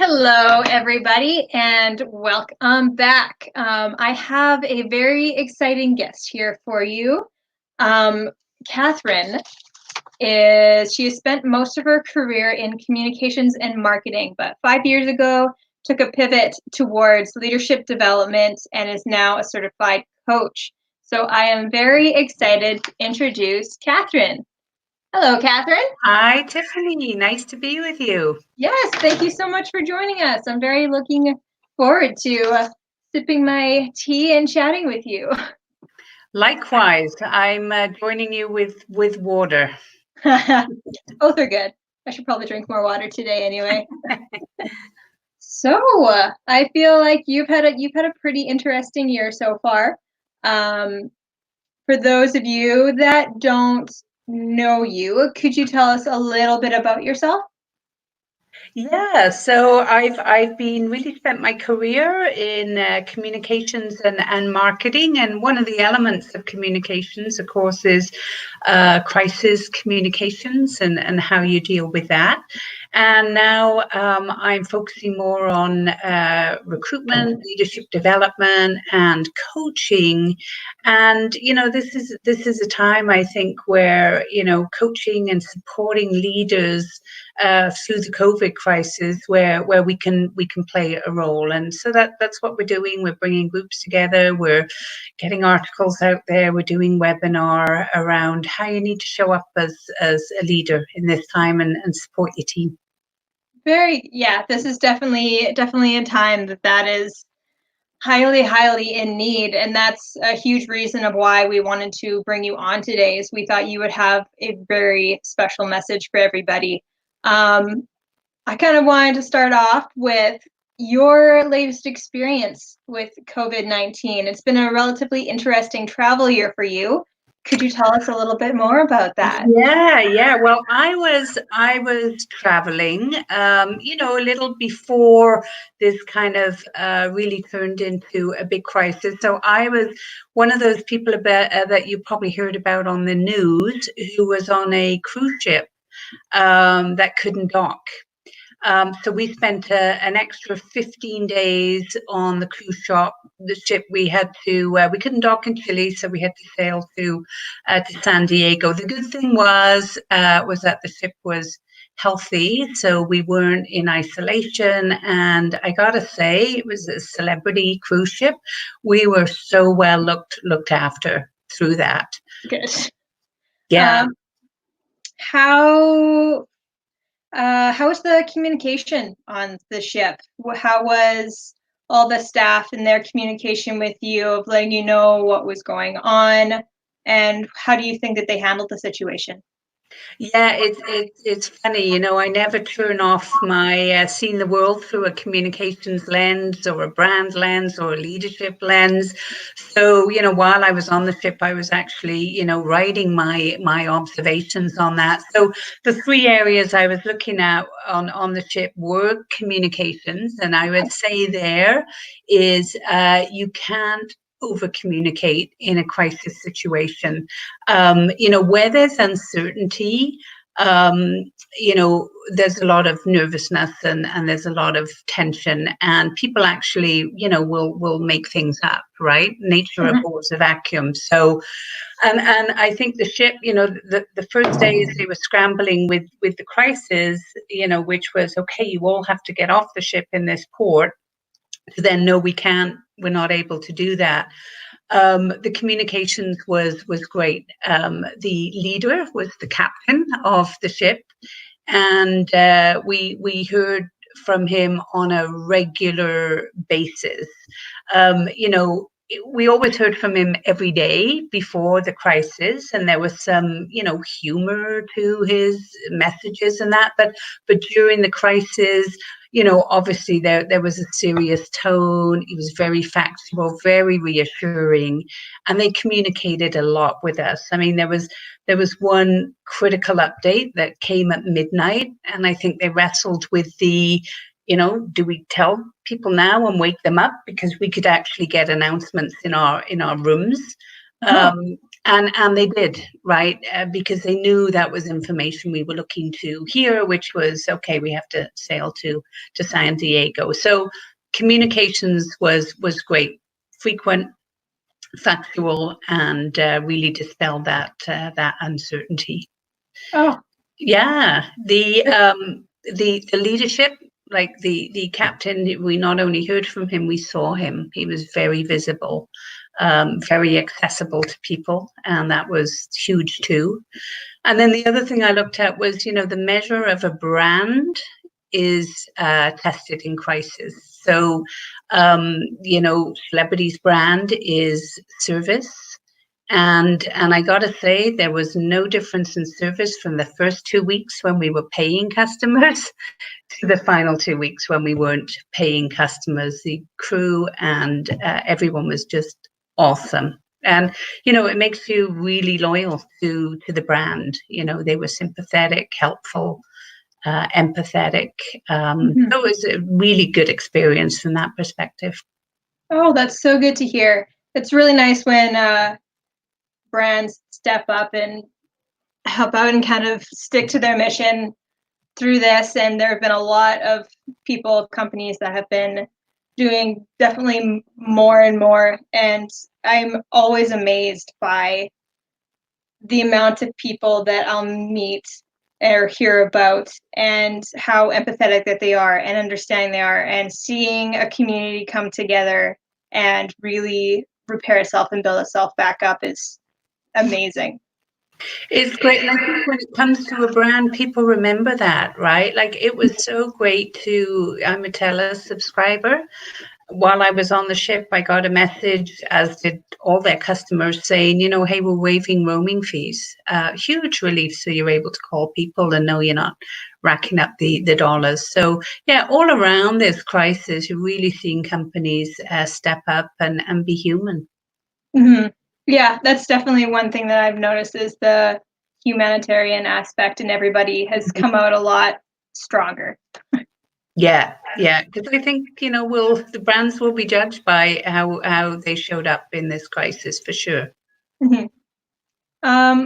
Hello, everybody, and welcome back. I have a very exciting guest here for you. Catherine she has spent most of her career in communications and marketing, but 5 years ago took a pivot towards leadership development and is now a certified coach. So I am very excited to introduce Catherine. Hello, Catherine. Hi, Tiffany. Nice to be with you. Yes, thank you so much for joining us. I'm very looking forward to sipping my tea and chatting with you. Likewise, I'm joining you with water. Both are good. I should probably drink more water today anyway. So I feel like you've had a pretty interesting year so far. For those of you that don't know you, could you tell us a little bit about yourself? Yeah, so I've been really spent my career in communications and marketing, and one of the elements of communications, of course, is crisis communications and how you deal with that. And now I'm focusing more on recruitment, leadership development, and coaching. And this is a time I think where coaching and supporting leaders through the COVID crisis, where we can play a role. And so that's what we're doing. We're bringing groups together. We're getting articles out there. We're doing webinar around how you need to show up as a leader in this time and support your team. This is definitely a time that is highly in need, and that's a huge reason of why we wanted to bring you on today. Is we thought you would have a very special message for everybody. I kind of wanted to start off with your latest experience with COVID-19. It's been a relatively interesting travel year for you. Could you tell us a little bit more about that? Yeah. Well, I was traveling, a little before this kind of really turned into a big crisis. So I was one of those people that you probably heard about on the news who was on a cruise ship that couldn't dock. So we spent an extra 15 days on the cruise ship. We had to, we couldn't dock in Chile, so we had to sail to San Diego. The good thing was that the ship was healthy, so we weren't in isolation. And I gotta say, it was a celebrity cruise ship. We were so well looked after through that. Good. Yeah. How was the communication on the ship? How was all the staff and their communication with you of letting you know what was going on? And how do you think that they handled the situation? Yeah, it's funny, I never turn off my seeing the world through a communications lens or a brand lens or a leadership lens. So, while I was on the ship, I was actually, writing my observations on that. So the three areas I was looking at on the ship were communications, and I would say there is you can't over communicate in a crisis situation. Where there's uncertainty, there's a lot of nervousness and there's a lot of tension, and people actually, will make things up, right? Nature abhors a vacuum. So, and I think the ship, the first days they were scrambling with the crisis, which was, okay, you all have to get off the ship in this port. To then no, we're not able to do that. The communications was great. The leader was the captain of the ship, and we heard from him on a regular basis. We always heard from him every day before the crisis, and there was some, humor to his messages and that. But during the crisis, obviously there was a serious tone. He was very factual, very reassuring, and they communicated a lot with us. I mean, there was one critical update that came at midnight, and I think they wrestled with the, do we tell people now and wake them up, because we could actually get announcements in our rooms. And they did, right? Because they knew that was information we were looking to hear, which was, okay, we have to sail to San Diego. So communications was great, frequent, factual, and really dispelled that uncertainty. Oh, Yeah, the leadership, like the captain, we not only heard from him, we saw him. He was very visible, very accessible to people, and that was huge too. And then the other thing I looked at was, the measure of a brand is tested in crisis. So, celebrities' brand is service. And I got to say, there was no difference in service from the first 2 weeks when we were paying customers to the final 2 weeks when we weren't paying customers. The crew and everyone was just awesome. And, it makes you really loyal to the brand. They were sympathetic, helpful, empathetic. So it was a really good experience from that perspective. Oh, that's so good to hear. It's really nice when brands step up and help out and kind of stick to their mission through this. And there have been a lot of people, companies that have been doing definitely more and more. And I'm always amazed by the amount of people that I'll meet or hear about and how empathetic that they are and understanding they are, and seeing a community come together and really repair itself and build itself back up is amazing. It's great. And I think when it comes to a brand, people remember that, right? Like, it was so great I'm a Telus subscriber. While I was on the ship, I got a message, as did all their customers, saying, hey, we're waiving roaming fees. Huge relief. So you're able to call people and know you're not racking up the dollars. So yeah, all around this crisis, you're really seeing companies step up and be human. Mm-hmm. Yeah, that's definitely one thing that I've noticed is the humanitarian aspect, and everybody has come out a lot stronger. Yeah, because I think the brands will be judged by how they showed up in this crisis for sure. Mm-hmm.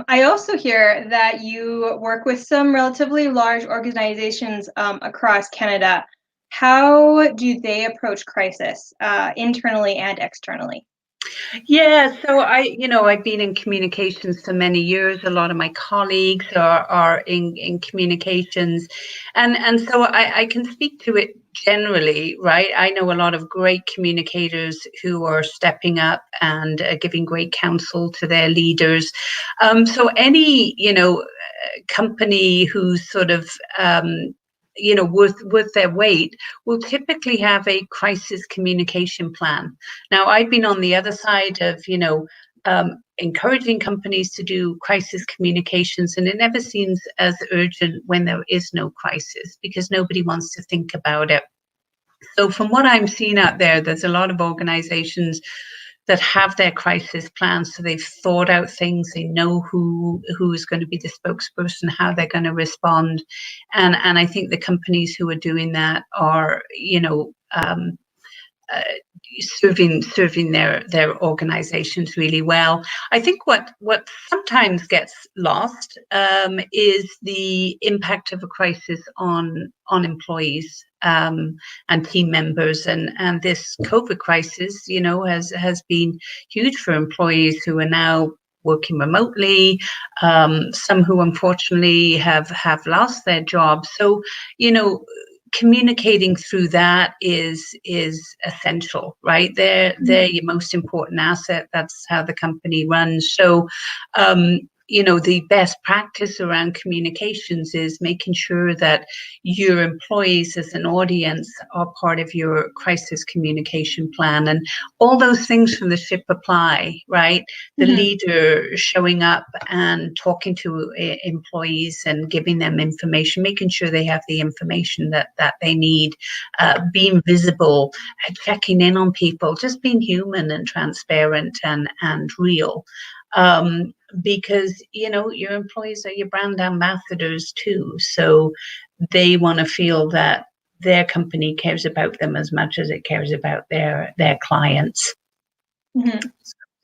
I also hear that you work with some relatively large organizations across Canada. How do they approach crisis internally and externally? Yeah, so I've been in communications for many years. A lot of my colleagues are in communications, and so I can speak to it generally, right? I know a lot of great communicators who are stepping up and giving great counsel to their leaders. So any company who's sort of worth their weight will typically have a crisis communication plan. Now, I've been on the other side of, encouraging companies to do crisis communications, and it never seems as urgent when there is no crisis because nobody wants to think about it. So from what I'm seeing out there, there's a lot of organizations that have their crisis plans. So they've thought out things. They know who is going to be the spokesperson, how they're going to respond. And I think the companies who are doing that are, serving their organizations really well. I think what sometimes gets lost is the impact of a crisis on employees and team members, and this COVID crisis, has been huge for employees who are now working remotely, some who unfortunately have lost their jobs. So, communicating through that is essential, right? They're your most important asset. That's how the company runs. So the best practice around communications is making sure that your employees as an audience are part of your crisis communication plan, and all those things from the ship apply, right? The leader showing up and talking to employees and giving them information, making sure they have the information that they need, being visible, checking in on people, just being human and transparent and real. Because your employees are your brand ambassadors too, so they want to feel that their company cares about them as much as it cares about their clients.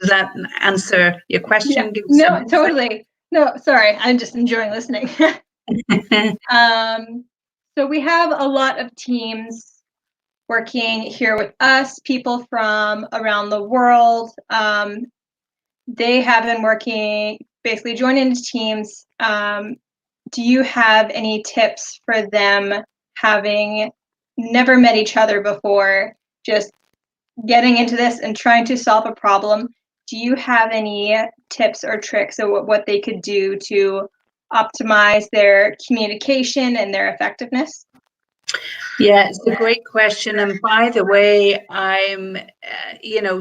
Does that answer your Yeah, question? Give no, some totally. No, sorry, I'm just enjoying listening. So we have a lot of teams working here with us, people from around the world. They have been working, basically joining into teams. Do you have any tips for them having never met each other before, just getting into this and trying to solve a problem? Do you have any tips or tricks of what they could do to optimize their communication and their effectiveness? Yeah, it's a great question. And by the way, I'm,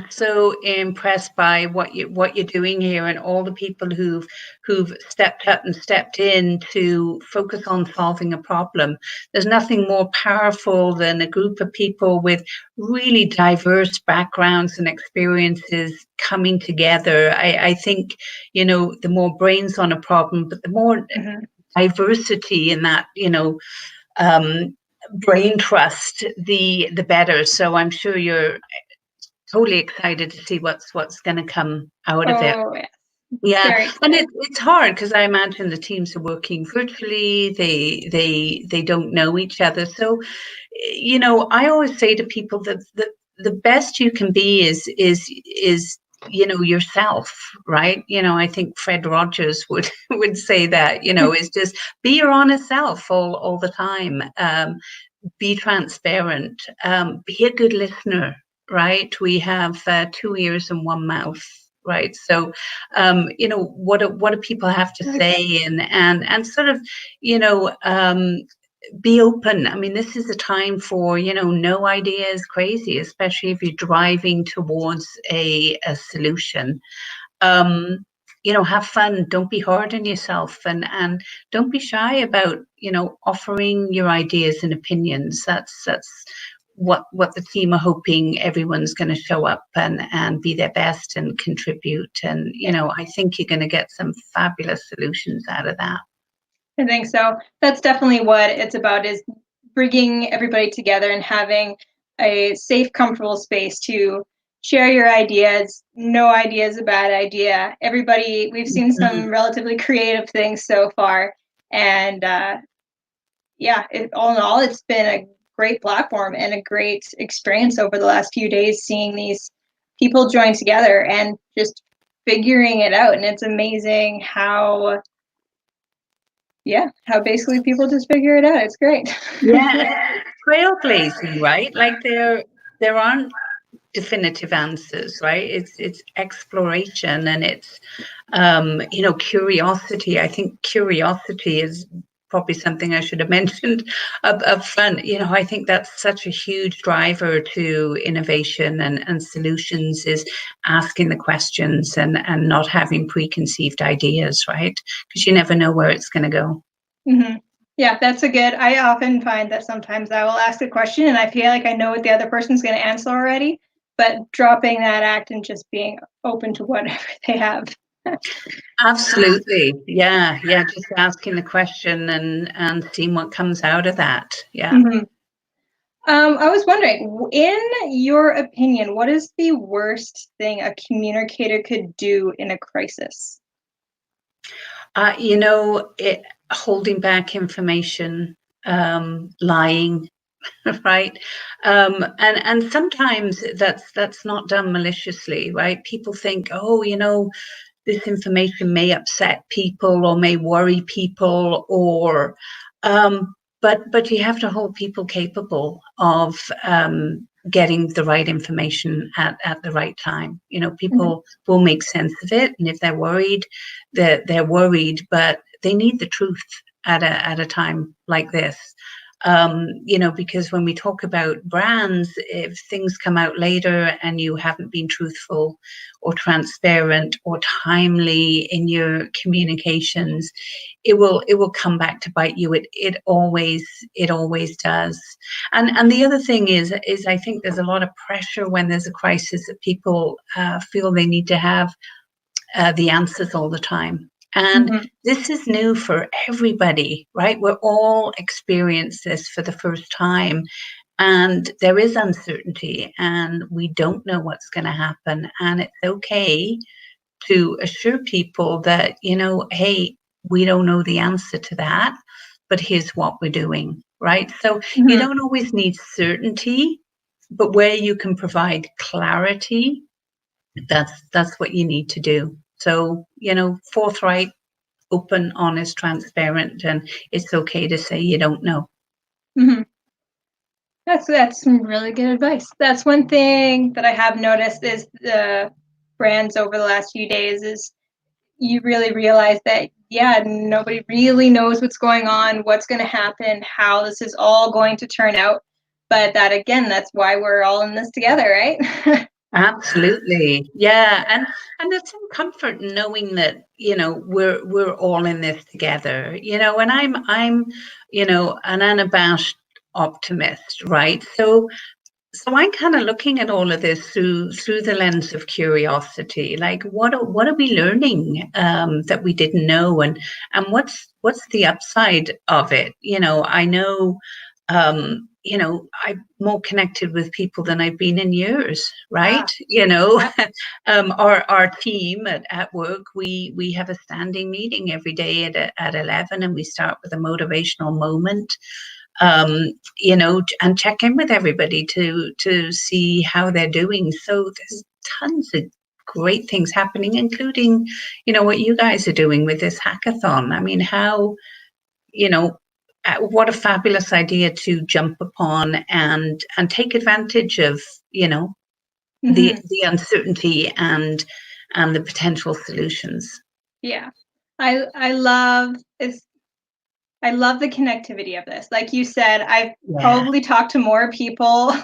so impressed by what you're doing here, and all the people who've stepped up and stepped in to focus on solving a problem. There's nothing more powerful than a group of people with really diverse backgrounds and experiences coming together. I think, the more brains on a problem, but the more diversity in that, um, brain trust, the better. So I'm sure you're totally excited to see what's going to come out of it. Oh, yeah. Yeah, Very and excited. it's hard because I imagine the teams are working virtually. They don't know each other. So, I always say to people that the best you can be is yourself, right? I think Fred Rogers would would say that, is just be your honest self all the time. Be transparent, be a good listener, right? We have 2 ears and one mouth, right? So, what do people have to say, and sort of, be open. I mean, this is a time for, no idea is crazy, especially if you're driving towards a solution. Have fun, don't be hard on yourself, and don't be shy about, offering your ideas and opinions. That's what the team are hoping everyone's going to show up and be their best and contribute. And, I think you're going to get some fabulous solutions out of that. I think so. That's definitely what it's about, is bringing everybody together and having a safe, comfortable space to share your ideas. No idea is a bad idea. Everybody, we've seen some relatively creative things so far. And all in all, it's been a great platform and a great experience over the last few days, seeing these people join together and just figuring it out. And it's amazing how basically people just figure it out. It's great. Yeah, trailblazing, right? Like there aren't definitive answers, right? It's exploration, and it's curiosity. I think curiosity is probably something I should have mentioned up front. I think that's such a huge driver to innovation and solutions, is asking the questions and not having preconceived ideas, right? Because you never know where it's going to go. Mm-hmm. Yeah, that's a good. I often find that sometimes I will ask a question and I feel like I know what the other person's going to answer already, but dropping that act and just being open to whatever they have. Absolutely. Yeah. Just asking the question and seeing what comes out of that. Yeah. Mm-hmm. I was wondering, in your opinion, what is the worst thing a communicator could do in a crisis? Holding back information, lying, right? And sometimes that's not done maliciously, right? People think, oh, this information may upset people or may worry people, or but you have to hold people capable of getting the right information at the right time. People will make sense of it, and if they're worried, they're worried, but they need the truth at a time like this. Because when we talk about brands, if things come out later and you haven't been truthful or transparent or timely in your communications, it will come back to bite you. It always does. And the other thing is I think there's a lot of pressure when there's a crisis, that people feel they need to have the answers all the time. And this is new for everybody, right? We're all experiencing this for the first time. and there is uncertainty, and we don't know what's going to happen. And it's okay to assure people that, hey, we don't know the answer to that, but here's what we're doing, right? So you Mhm. don't always need certainty, but where you can provide clarity, that's what you need to do. So, forthright, open, honest, transparent, and it's okay to say you don't know. Mhm. That's some really good advice. That's one thing that I have noticed is the brands over the last few days is you really realize that, yeah, nobody really knows what's going on, what's going to happen, how this is all going to turn out. But that again, that's why we're all in this together, right? Absolutely. Yeah. And there's some comfort in knowing that, we're all in this together, and I'm, an unabashed optimist, right? So I'm kind of looking at all of this through the lens of curiosity. Like, what are we learning that we didn't know, and what's the upside of it? I know, I'm more connected with people than I've been in years, Ah, right? yep. Our team at work, we have a standing meeting every day at 11, and we start with a motivational moment, um, and check in with everybody to see how they're doing. So there's tons of great things happening, including, what you guys are doing with this hackathon. I mean, how, what a fabulous idea to jump upon and take advantage of, the Hmm. the uncertainty and the potential solutions. Yeah. I love it's I love the connectivity of this. Like you said, I've Yeah. probably talked to more people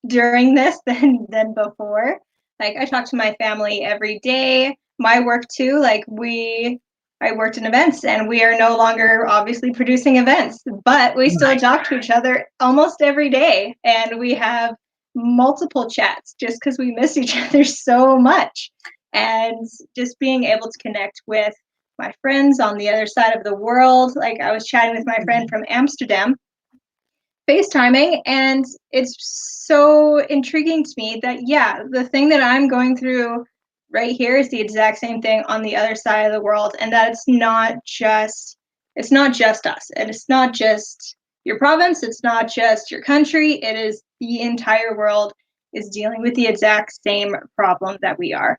during this than before. Like I talk to my family every day. My work too. I worked in events and we are no longer obviously producing events, but we still Right. talk to each other almost every day and we have multiple chats just because we miss each other so much. And just being able to connect with my friends on the other side of the world. Like I was chatting with my friend from Amsterdam, FaceTiming, and it's so intriguing to me that yeah, the thing that I'm going through right here is the exact same thing on the other side of the world, and that it's not just us, and it's not just your province, it's not just your country, it is the entire world is dealing with the exact same problem that we are.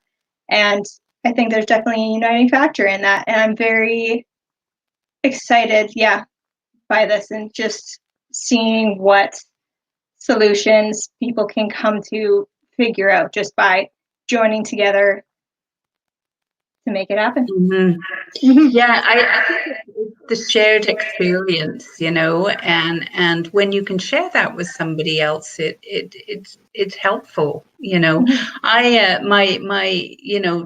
And I think there's definitely a uniting factor in that. And I'm very excited, yeah, by this and just seeing what solutions people can come to figure out just by joining together to make it happen. Mhm. Mhm. Yeah, I think it's the shared experience, and when you can share that with somebody else, it's helpful. Mhm. My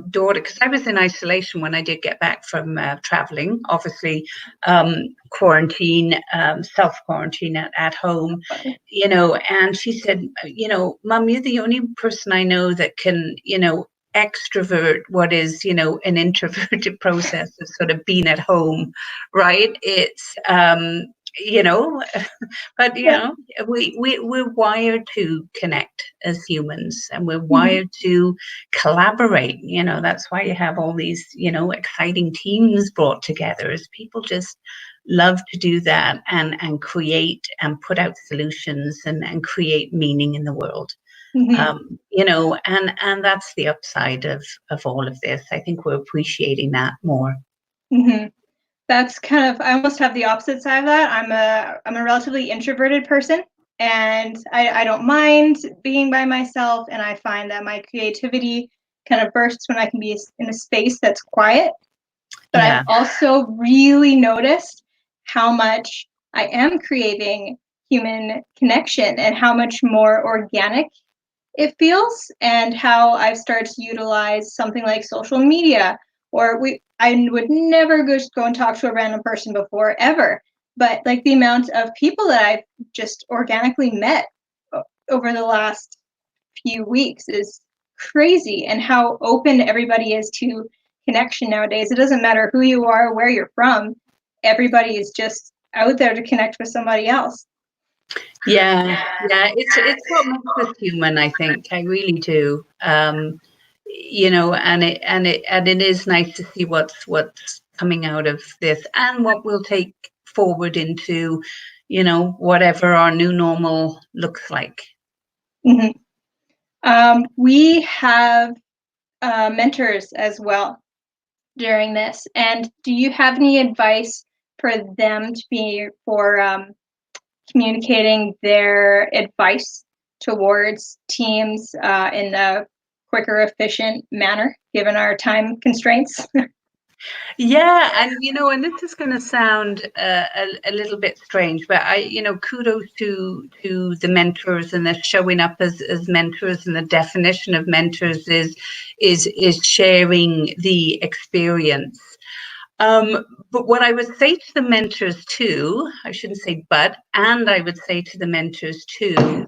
daughter, because I was in isolation when I did get back from traveling, obviously, quarantine, self quarantine at home, and she said, Mum, you're the only person I know that can, extrovert what is, an introverted process of sort of being at home, right? It's you know but Yeah. we're wired to connect as humans, and we're Mhm. wired to collaborate. That's why you have all these, exciting teams brought together, as people just love to do that and create and put out solutions and create meaning in the world. Mhm. And that's the upside of all of this. I think we're appreciating that more. Mhm. That's kind of I almost have the opposite side of that. I'm a relatively introverted person and I don't mind being by myself and I find that my creativity kind of bursts when I can be in a space that's quiet. But I've Yeah. also really noticed how much I am creating human connection and how much more organic it feels and how I've started to utilize something like social media or I would never just go and talk to a random person before ever. But like the amount of people that I've just organically met over the last few weeks is crazy and how open everybody is to connection nowadays. It doesn't matter who you are, where you're from. Everybody is just out there to connect with somebody else. Yeah, yeah, it's what makes us human, I think. I really do. And it is nice to see what's coming out of this and what we'll take forward into, whatever our new normal looks like. Mm-hmm. We have mentors as well during this. And do you have any advice for them for communicating their advice towards teams in a quicker, efficient manner, given our time constraints? Yeah, and this is going to sound a little bit strange, but kudos to the mentors and they're showing up as mentors, and the definition of mentors is sharing the experience. But what I would say to the mentors too, I shouldn't say and I would say to the mentors too,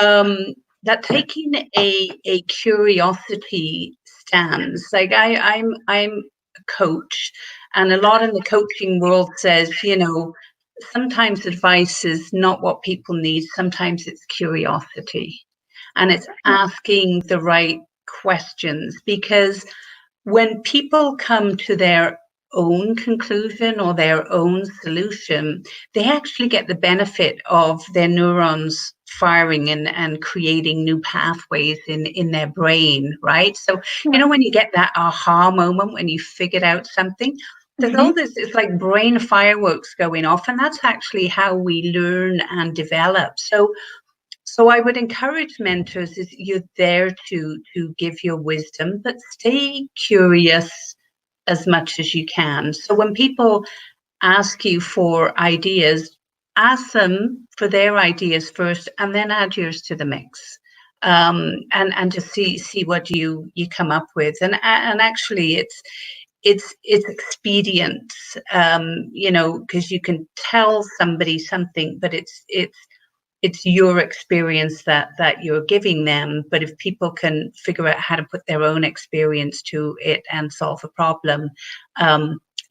um, that taking a curiosity stance. Like I'm a coach, and a lot in the coaching world says, sometimes advice is not what people need. Sometimes it's curiosity, and it's asking the right questions, because when people come to their own conclusion or their own solution, they actually get the benefit of their neurons firing and creating new pathways in their brain, right? So, when you get that aha moment when you figured out something, there's all this, it's like brain fireworks going off, and that's actually how we learn and develop. So I would encourage mentors, is you're there to give your wisdom, but stay curious as much as you can. So when people ask you for ideas, ask them for their ideas first, and then add yours to the mix. And just see what you come up with. And actually, it's expedient, because you can tell somebody something, but it's your experience that you're giving them. But if people can figure out how to put their own experience to it and solve a problem,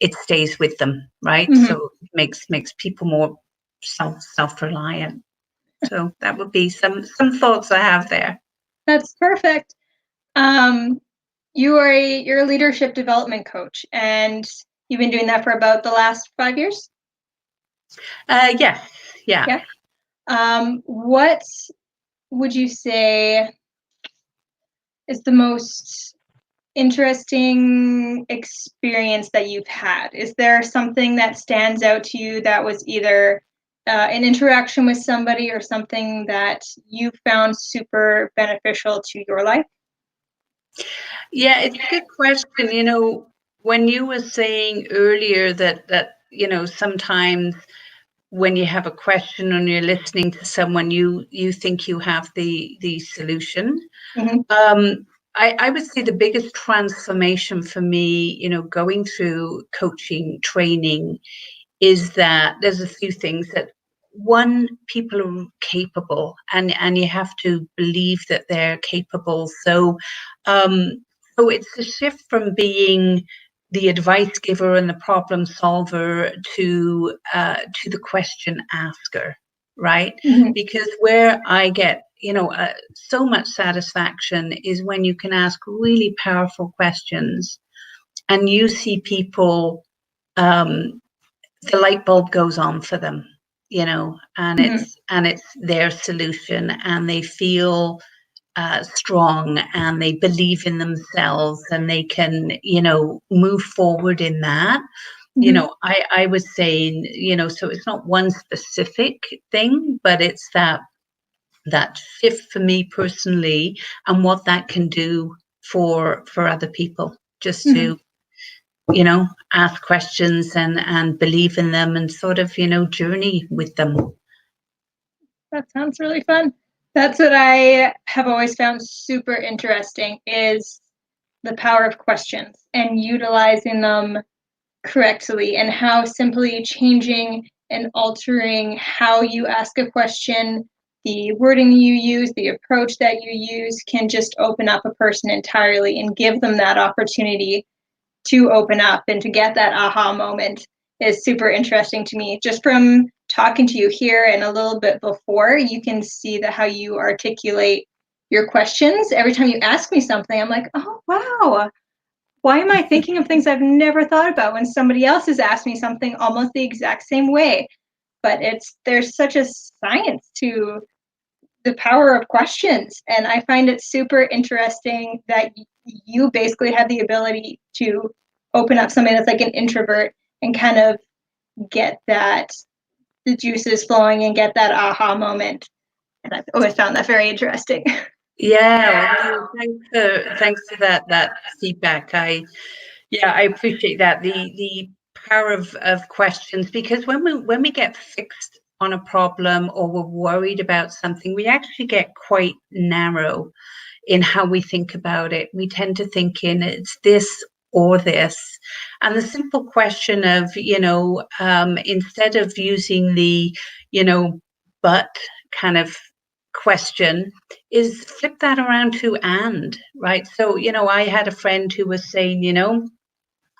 it stays with them, right? Mm-hmm. So it makes people more self-reliant. So that would be some thoughts I have there. That's perfect. You're a leadership development coach, and you've been doing that for about the last 5 years? Yes, yeah. What would you say is the most interesting experience that you've had? Is there something that stands out to you that was either an interaction with somebody or something that you found super beneficial to your life? Yeah, it's a good question. When you were saying earlier that sometimes when you have a question and you're listening to someone, you think you have the solution. Mm-hmm. I would say the biggest transformation for me, going through coaching training, is that there's a few things. That one, people are capable, and you have to believe that they're capable. So it's a shift from being the advice giver and the problem solver to the question asker, right? Mm-hmm. Because where I get so much satisfaction is when you can ask really powerful questions and you see people, the light bulb goes on for them, and Mm-hmm. it's their solution, and they feel strong, and they believe in themselves, and they can move forward in that. Mm-hmm. I was saying, so it's not one specific thing, but it's that shift for me personally, and what that can do for other people, just Mm-hmm. to ask questions and believe in them, and sort of journey with them. That sounds really fun. That's what I have always found super interesting, is the power of questions and utilizing them correctly, and how simply changing and altering how you ask a question, the wording you use, the approach that you use, can just open up a person entirely and give them that opportunity to open up and to get that aha moment is super interesting to me, just from talking to you here and a little bit before, you can see that how you articulate your questions. Every time you ask me something, I'm like, oh, wow. Why am I thinking of things I've never thought about when somebody else has asked me something almost the exact same way? But there's such a science to the power of questions. And I find it super interesting that you basically have the ability to open up somebody that's like an introvert and kind of get that the juices flowing and get that aha moment. And I've always found that very interesting. Yeah, well, no, thanks for that feedback. I appreciate that. The power of questions, because when we get fixed on a problem or we're worried about something, we actually get quite narrow in how we think about it. We tend to think in it's this or this. And the simple question of, instead of using the, but kind of question, is flip that around to and, right? So, I had a friend who was saying,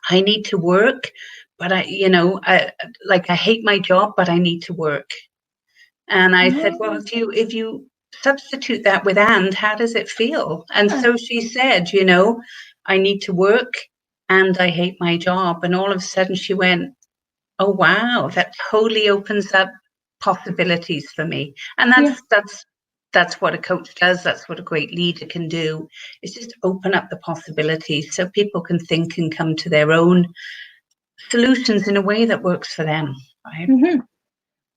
I need to work, but I hate my job, but I need to work. And I said, well, if you substitute that with and, how does it feel? And so she said, I need to work and I hate my job. And all of a sudden she went, oh wow, that totally opens up possibilities for me. And that's what a coach does. That's what a great leader can do. Is just open up the possibilities so people can think and come to their own solutions in a way that works for them. Right. Mm-hmm.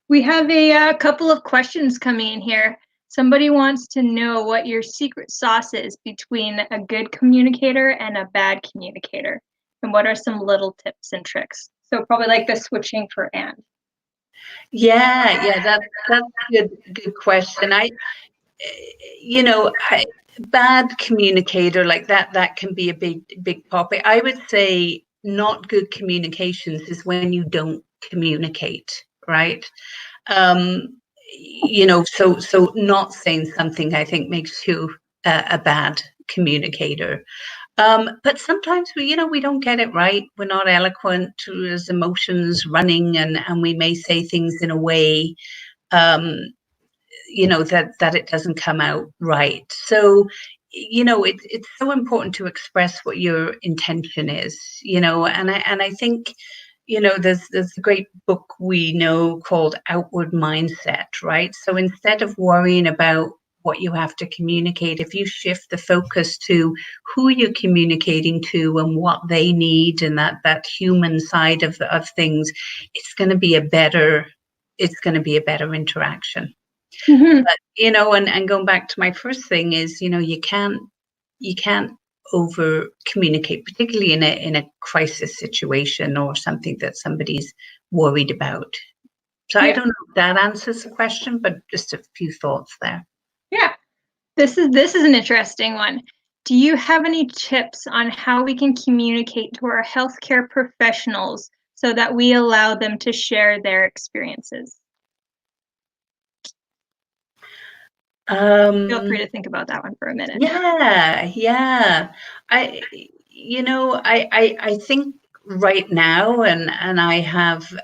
We have a couple of questions coming in here. Somebody wants to know what your secret sauce is between a good communicator and a bad communicator, and what are some little tips and tricks. So probably like the switching for and. Yeah, that's a good question. Bad communicator like that can be a big topic. I would say not good communications is when you don't communicate, right? So not saying something, I think, makes you a bad communicator. But sometimes we don't get it right. We're not eloquent. There's emotions running, and we may say things in a way um, that it doesn't come out right. So it's so important to express what your intention is, and I think there's a great book we know called Outward Mindset, right? So instead of worrying about what you have to communicate, if you shift the focus to who you're communicating to and what they need, and that human side of things, it's going to be a better interaction. Mm-hmm. But and going back to my first thing is, you can't over communicate, particularly in a crisis situation or something that somebody's worried about. So I don't know if that answers the question, but just a few thoughts there. Yeah. This is an interesting one. Do you have any tips on how we can communicate to our healthcare professionals so that we allow them to share their experiences? Feel free to think about that one for a minute. Yeah. I think right now, and I have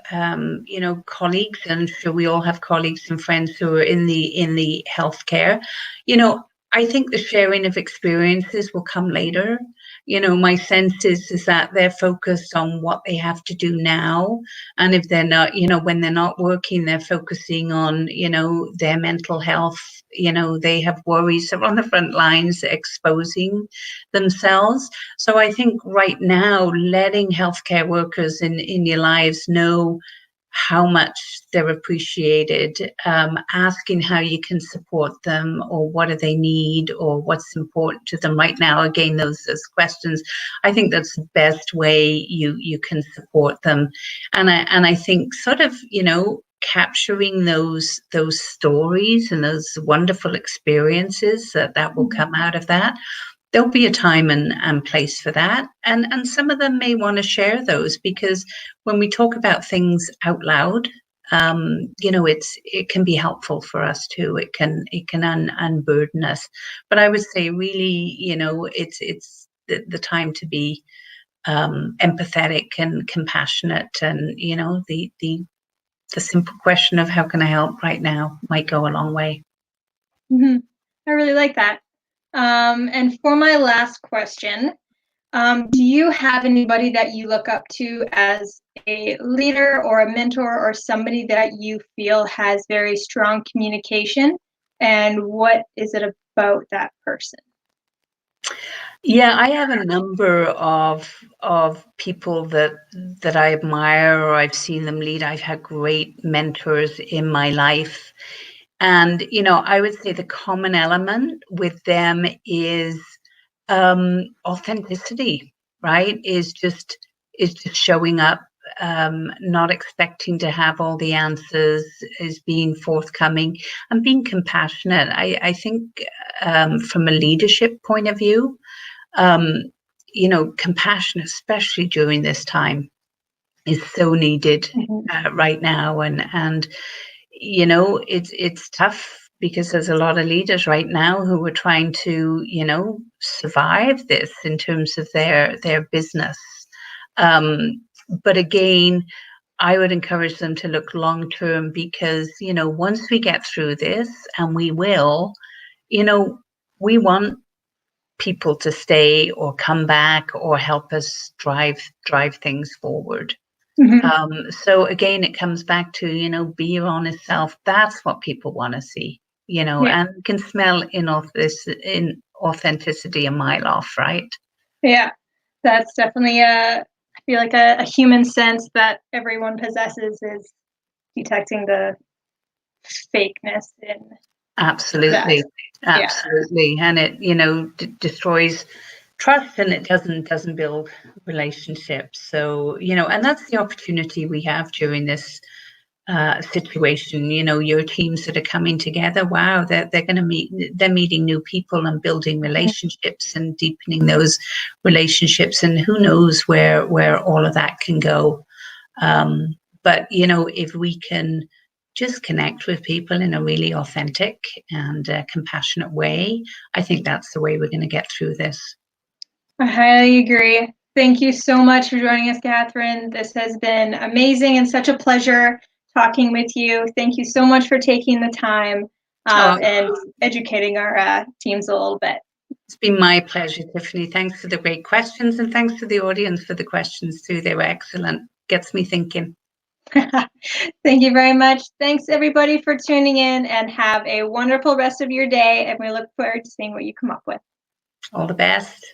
colleagues, and I'm sure we all have colleagues and friends who are in the healthcare. I think the sharing of experiences will come later. My sense is that they're focused on what they have to do now, and if they're not, when they're not working, they're focusing on their mental health. They have worries. They're on the front lines exposing themselves. So I think right now, letting healthcare workers in your lives know how much they're appreciated, asking how you can support them, or what do they need, or what's important to them right now. Again, those questions. I think that's the best way you can support them, and I think sort of capturing those stories and those wonderful experiences that will come out of that. There'll be a time and place for that. And some of them may want to share those, because when we talk about things out loud, it can be helpful for us too. It can unburden us. But I would say really, it's the time to be empathetic and compassionate, and the the simple question of how can I help right now might go a long way. Mm-hmm. I really like that. And for my last question, do you have anybody that you look up to as a leader or a mentor or somebody that you feel has very strong communication? And what is it about that person? Yeah, I have a number of people that I admire or I've seen them lead. I've had great mentors in my life. And, I would say the common element with them is authenticity, right? Is just showing up, not expecting to have all the answers, is being forthcoming and being compassionate. I think from a leadership point of view, um, compassion, especially during this time, is so needed Mm-hmm. right now, and it's tough because there's a lot of leaders right now who are trying to survive this in terms of their business. Um, but again, I would encourage them to look long term because once we get through this, and we will, you know we want people to stay or come back or help us drive things forward. Mm-hmm. So again, it comes back to, be your honest self. That's what people want to see, Yeah. and can smell in authenticity a mile off, right? Yeah. That's definitely I feel like a human sense that everyone possesses is detecting the fakeness in that. Absolutely, Yeah. absolutely, and it destroys trust, and it doesn't build relationships. So and that's the opportunity we have during this situation. Your teams that are coming together, wow, they're going to they're meeting new people and building relationships and deepening those relationships, and who knows where all of that can go. But if we can just connect with people in a really authentic and compassionate way, I think that's the way we're going to get through this. I highly agree. Thank you so much for joining us, Catherine. This has been amazing and such a pleasure talking with you. Thank you so much for taking the time Oh, and educating our teams a little bit. it's been my pleasure, Tiffany. Thanks for the great questions, and thanks to the audience for the questions too. They were excellent. Gets me thinking. Thank you very much. Thanks everybody for tuning in, and have a wonderful rest of your day. And we look forward to seeing what you come up with. All the best.